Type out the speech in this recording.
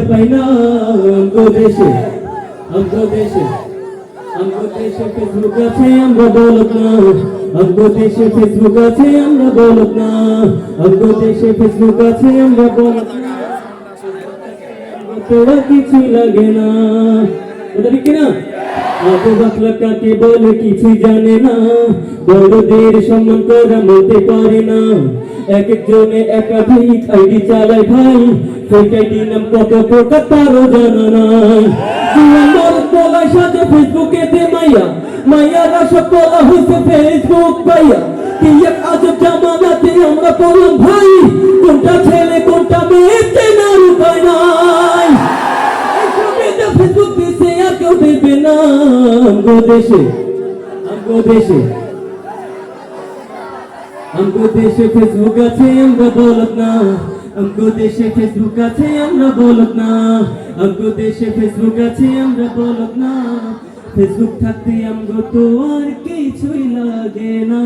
পাই না আমগো দেশে আমগো দেশে আমগো দেশে ফেসবুক আছে আমরা বলত না আমগো দেশে ফেসবুক আছে আমরা বলত না আমগো দেশে ফেসবুক আছে আমরা বলত না তোরা কিছু লাগে না ওটা ঠিক না আবু বাকলা কাকে বলে কিছু জানে না বড়দের সম্মান করা মতে পারে না এক একজনে একাধিক আইডি চালায় ভাই ফেক আইডি নাম কত প্রকার তারও জানা নাই আমার বলার সাথে ফেসবুকে দে মাইয়া মাইয়ারা সব বলা হয়েছে ফেসবুক পাইয়া কি এক আজব জামানাতে আমরা পড়লাম ভাই কোনটা ছেলে কোনটা মেয়ে চেনার উপায় নাই ফেসবুক দিছে আর কেউ দেবে না আমগো দেশে আমগো দেশে আমগো দেশে ফেসবুক আছে আমরা বলত না আমগো দেশে ফেসবুক আছে আমরা বলত না আমগো দেশে ফেসবুক আছে আমরা বলত না ফেসবুক থাকতে আমগো তো আর কিছুই লাগে না।